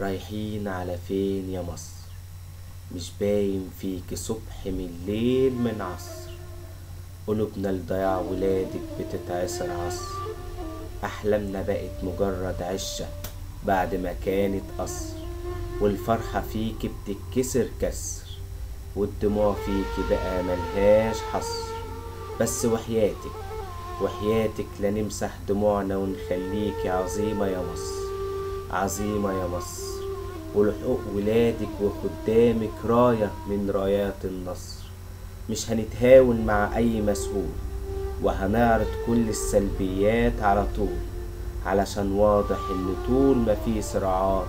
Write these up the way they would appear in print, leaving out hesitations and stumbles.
رايحين على فين يا مصر؟ مش باين فيك صبح من ليل من عصر. قلوبنا لضياع ولادك بتتعصر عصر. أحلامنا بقت مجرد عشة بعد ما كانت قصر. والفرحة فيك بتتكسر كسر، والدموع فيك بقى ملهاش حصر. بس وحياتك لا نمسح دموعنا ونخليكي عظيمة يا مصر، عظيمة يا مصر. ولحقوق ولادك وخدامك راية من رايات النصر. مش هنتهاون مع أي مسؤول، وهنعرض كل السلبيات على طول، علشان واضح إن طول ما في صراعات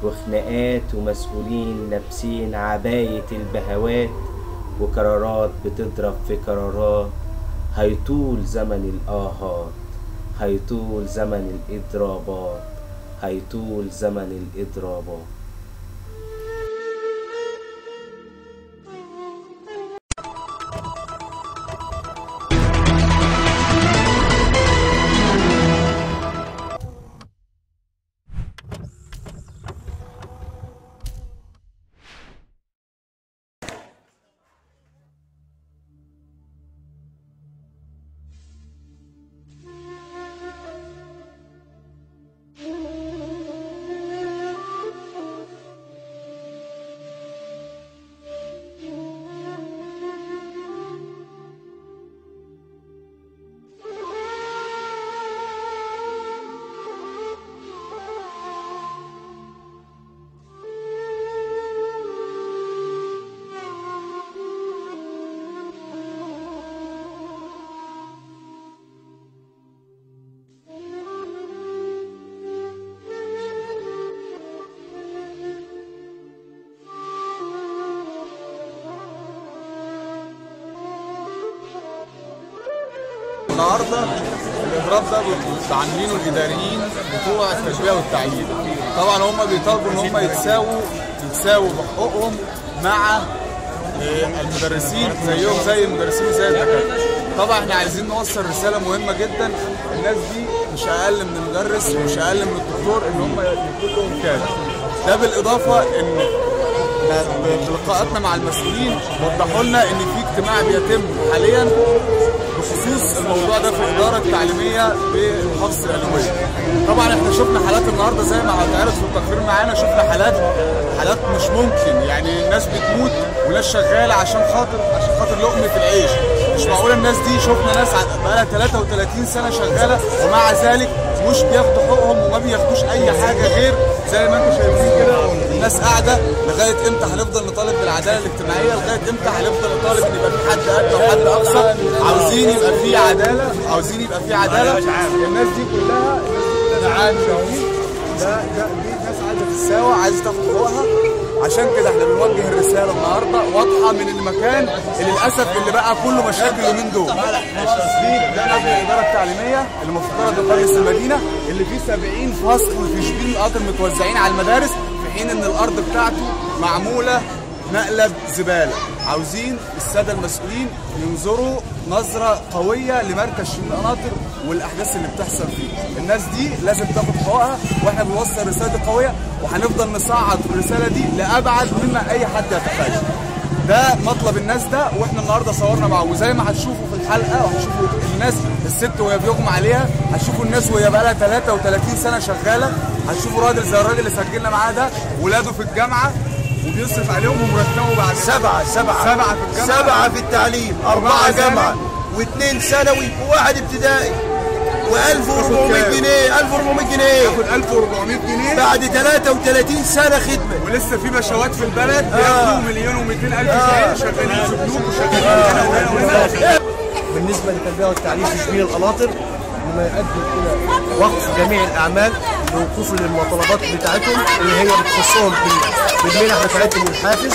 وخناقات ومسؤولين لابسين عباية البهوات وقرارات بتضرب في قرارات، هيطول زمن الآهات، هيطول زمن الإضرابات، هيطول زمن الإضرابات. النهارده الاضراب ده عاملينه الاداريين بتوع التربيه والتعليم. طبعا هم بيطالبوا ان هم يتساووا بحقوقهم مع المدرسين زيهم زي المدرسين وزي الدكاتره. طبعا احنا عايزين نوصل رساله مهمه جدا، الناس دي مش اقل من المدرس ومش اقل من الدكتور، ان هم يكون لهم كامل. ده بالاضافه ان بلقاءاتنا مع المسؤولين وضحوا لنا ان في اجتماع بيتم حاليا بخصوص الموضوع ده في الاداره التعليميه بمحافظه القليوبيه. طبعا احنا شفنا حالات النهارده زي ما هتعرض في التقرير معانا، شفنا حالات مش ممكن، يعني ناس بتموت وناس شغاله عشان خاطر لقمه العيش. مش معقوله الناس دي، شفنا ناس بقالها 33 سنه شغاله ومع ذلك مش بياخدوا حقوقهم وما بياخدوش اي حاجه غير زي ما انتم شايفين كده. الناس قاعده لغايه امتى هنفضل نطالب بالعداله الاجتماعيه؟ لغايه امتى هنفضل نطالب ان يبقى في حد ادنى وحد اقصى؟ عاوزين يبقى في عداله، عاوزين يبقى في عداله. الناس دي كلها دي ناس عايزه تتساوى، عايزه تاخد حقوقها. عشان كده احنا بنوجه الرساله النهارده واضحه من المكان اللي للاسف اللي بقى كله مشاكل اليومين دول. ده مبنى الاداره التعليميه اللي مفترض يقدس المدينه، اللي فيه 70 فصل في 20 قطر متوزعين على المدارس، في حين ان الارض بتاعته معموله مقلب زباله. عاوزين الساده المسؤولين ينظروا نظره قويه لمركز شؤون القناطر والاحداث اللي بتحصل فيه. الناس دي لازم تاخد حقوقها، واحنا بنوصل رساله قويه وهنفضل نصعد الرساله دي لابعد مما اي حد يتخيل. ده مطلب الناس ده، واحنا النهارده صورنا معاه، وزي ما هتشوفوا في الحلقه وهتشوفوا الناس الست وهي بيغمى عليها، هتشوفوا الناس وهي بقى لها 33 سنه شغاله، هتشوفوا راجل زي الراجل اللي سجلنا معاه ده ولاده في الجامعه وبيصرف عليهم ومرتبه بعد سبعة في الجامعة، 7 في التعليم، 4 جامعة و2 ثانوي و1 ابتدائي و1400 جنيه، 1400 جنيه ياخد 1400 جنيه بعد 33 سنة خدمة، ولسه في بشوات في البلد بياخدوا 1,200,000 جنيه شغالين في بنوك وشغالين هنا وهنا وهنا. بالنسبة للتربية والتعليم في شبين القناطر بما يؤدي إلى وقف جميع الأعمال لوقوف للمطالبات بتاعتهم اللي هي بتخصهم بالمنح بتاعتهم والحافز،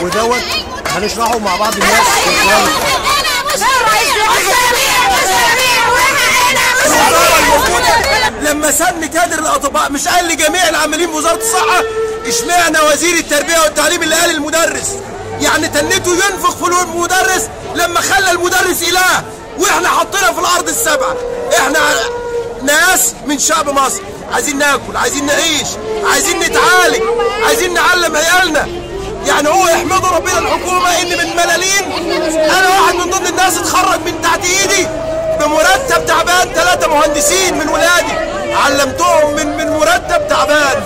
ودوت هنشرحه مع بعض الناس في القرآن. لما سمي كادر الاطباء مش قال لجميع العاملين في وزاره الصحه؟ اشمعنى وزير التربيه والتعليم اللي قال المدرس؟ يعني تنته ينفق في المدرس لما خلى المدرس اله، واحنا حطينا في الارض السبعه. احنا ناس من شعب مصر عايزين ناكل، عايزين نعيش، عايزين نتعالج، عايزين نعلم عيالنا. يعني هو يحمدوا ربنا الحكومه ان من ملالين انا واحد من ضمن الناس اتخرج من تحت ايدي بمرتب تعبان، 3 مهندسين من ولادي علمتهم من مرتب تعبان.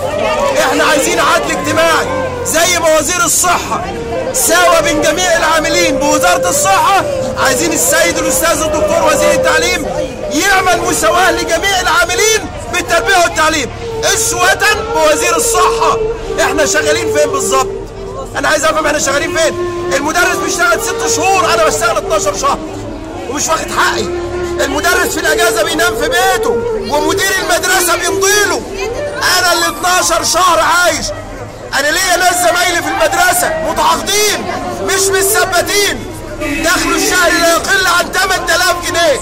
احنا عايزين عدل اجتماعي زي ما وزير الصحه ساوى بين جميع العاملين بوزاره الصحه، عايزين السيد الاستاذ الدكتور وزير التعليم يعمل مساواه لجميع العاملين بالتربيه والتعليم اسوه بوزير الصحه. احنا شغالين فين بالظبط؟ انا عايز افهم احنا شغالين فين. المدرس بيشتغل 6 شهور، انا بشتغل 12 شهر ومش واخد حقي. المدرس في الاجازه بينام في بيته ومدير المدرسه بيمضيله. انا اللي 12 شهر عايش. انا ليا ناس زمايلي في المدرسه متعاقدين مش متثبتين، دخلوا الشهر لا يقل عن 8000 جنيه.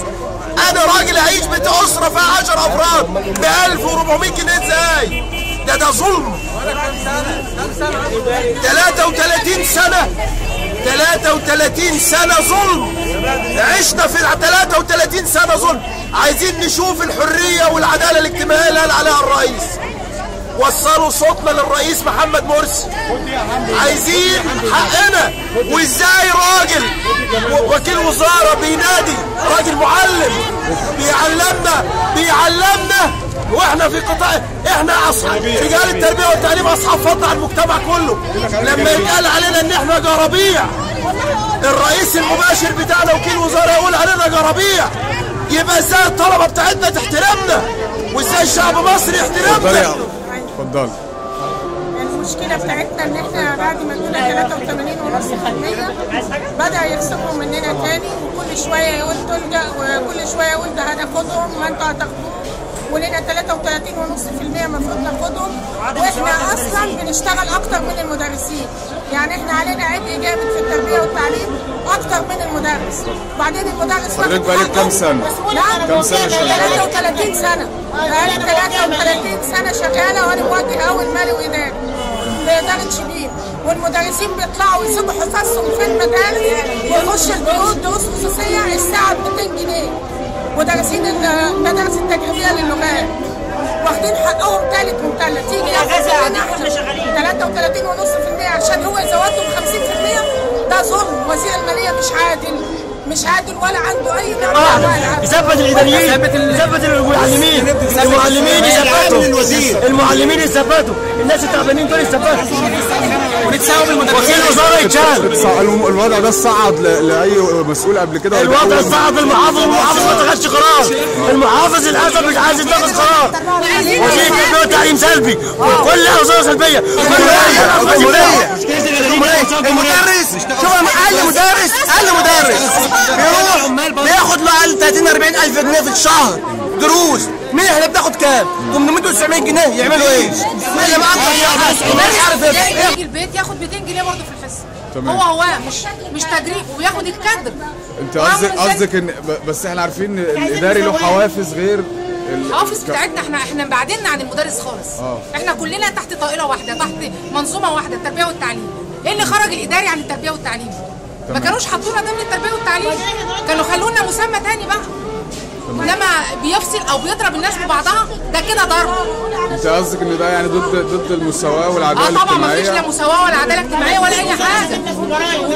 انا راجل اعيش بيت اسره فيها 10 افراد ب 1400 جنيه ازاي؟ ده ظلم. 33 سنه 33 سنه ظلم. عشنا في 33 سنه ظلم. عايزين نشوف الحريه والعداله الاجتماعيه اللي قال عليها الرئيس. وصلوا صوتنا للرئيس محمد مرسي، عايزين حقنا. وازاي راجل وكيل وزاره بينادي راجل معلم بيعلمنا واحنا في قطاع، احنا رجال التربيه والتعليم اصحاب فضل على المجتمع كله. لما يتقال علينا ان احنا جرابيع، الرئيس المباشر بتاعنا وكيل وزاره يقول علينا جرابيع، يبقى ازاي الطلبه بتاعتنا تحترمنا وازاي الشعب المصري يحترمنا؟ اتفضل. المشكله بتاعتنا ان احنا بعد ما ادونا 83.5% بدا يخصموا مننا تاني، وكل شويه يقول تلجأ وكل شويه يقول ده هناخدهم وانتوا هتاخدوهم، ولنا 33.5% المفروض ناخدهم، واحنا اصلا بنشتغل اكتر من المدرسين. يعني احنا علينا عبء جامد في التربيه والتعليم اكتر من المدرس. وبعدين المدرس حضرتك بقالك كام سنه؟ نعم كام سنه شغاله؟ 33 سنه. بقالي 33 سنه شغاله وانا مواجه اول مالي واداري بإدارة شبين، والمدرسين بيطلعوا يسيبوا حصصهم في المدارس ويخشوا البيوت دروس خصوصيه الساعه ب 200 جنيه. مدرسين المدارس التجريبيه للغات واخدين حقهم ثالث ومثلث، يجي ياخدوا مننا احنا 33.5% عشان هو يزودهم 50%. ده ظلم. وزير الماليه مش عادل ولا عنده اي نعمه. يثبت الاداريين، يثبت المعلمين يثبتوا، المعلمين يثبتوا، الناس التعبانين دول يثبتوا، ونتساوى بالمدرسين. وكيل الوزاره يتشال. الوضع ده صعد لاي مسؤول قبل كده؟ الوضع صعد المحافظ، والمحافظ ما اتخذش قرار. المحافظ للاسف مش عايز يتخذ قرار. وزير التربيه والتعليم سلبي، وكل وزاره سلبيه. المدرس شوف اقل مدرس بيروح بياخد له اقل 30-40 الف جنيه في الشهر دروس. مين احنا بناخد كام؟ 890 جنيه يعملوا ايه؟ اللي معاه الناس عارف ايه؟ يجي البيت ياخد 200 جنيه برضه في الحصه. هو مش تدريب وياخد الكادر. انت قصدك ان بس احنا عارفين ان الاداري له حوافز غير الحوافز بتاعتنا. احنا بعدنا عن المدرس خالص. احنا كلنا تحت طائله واحده، تحت منظومه واحده، التربيه والتعليم. ايه اللي خرج الاداري عن التربيه والتعليم؟ ما كانوش حطونا ضمن التربيه والتعليم، كانوا خلونا مسمى تاني بقى. لما بيفصل او بيضرب الناس ببعضها ده كده ضرب. انت قصدك ان ده يعني ضد المساواه والعداله الاجتماعيه؟ طبعا ما فيش لا مساواه ولا عداله اجتماعيه ولا اي حاجه.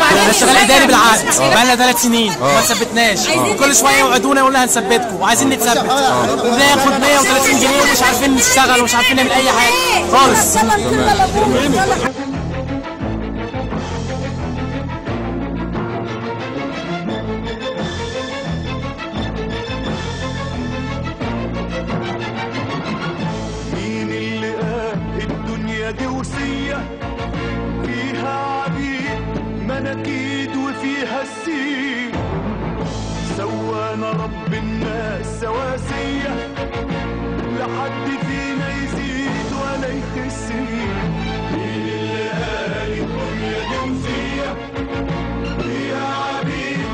احنا شغالين اداري بالعقد بقالنا 3 سنين ما ثبتناش، وكل شويه يوعدونا يقولوا هنثبتكم وعايزين نتثبت، وناخد 130 جنيه ومش عارفين نشتغل ومش عارفين نعمل اي حاجه خالص. دي وصية فيها عبيد مناكيد وفيها السين، سوانا رب الناس سواسية، لحد فينا يزيد ولا يخس. مين اللي قال الدنيا دي وصية فيها عبيد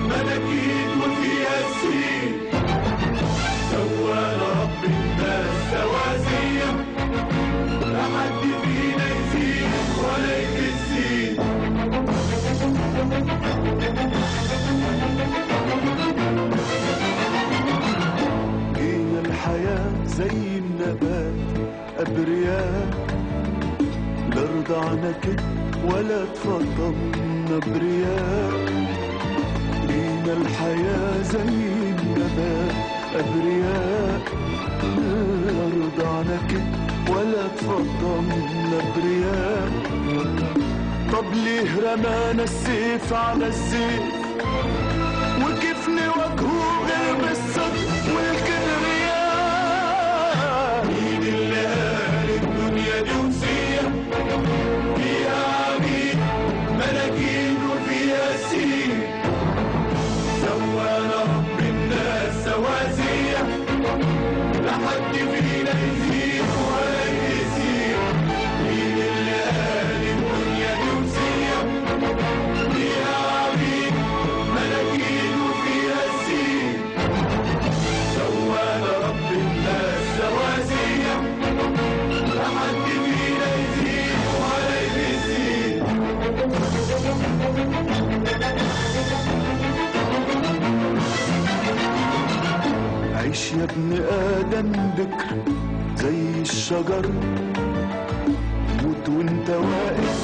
مناكيد وفيها السين، سوانا رب الناس سواسية، لحد فينا يزيد ولا يكسين. جينا الحياة زي النبات أبرياء، لا رضعنا كده ولا تفضلنا برياء. لينا الحياة زي النبات أبرياء، لا رضعنا كده ولا تفضلنا برياء. طب ليه رمانا السيف على السيف وكيف نواجهه غير بالصدق والكبرياء؟ مين اللي قال الدنيا دي وصية فيها عبيد ملاكين وفيها سين؟ سوانا رب الناس سواسية، لا حد فينا يزيد ولا يزيد. مين اللي قال الدنيا دي وصية فيها عبيد ملاكين وفيها سين؟ سوانا رب الناس سواسية، لا حد فينا يزيد ولا يزيد. عيش يا ابن آدم بكر زي الشجر، موت وانت واقف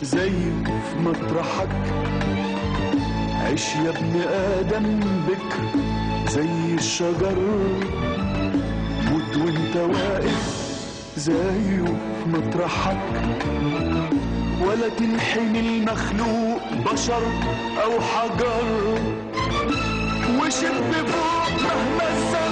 زي في مطرحك. عيش يا ابن آدم بكر زي الشجر، موت وانت واقف زيه في مطرحك. ولا تنحني المخلوق بشر أو حجر، وشب فوق مهما السما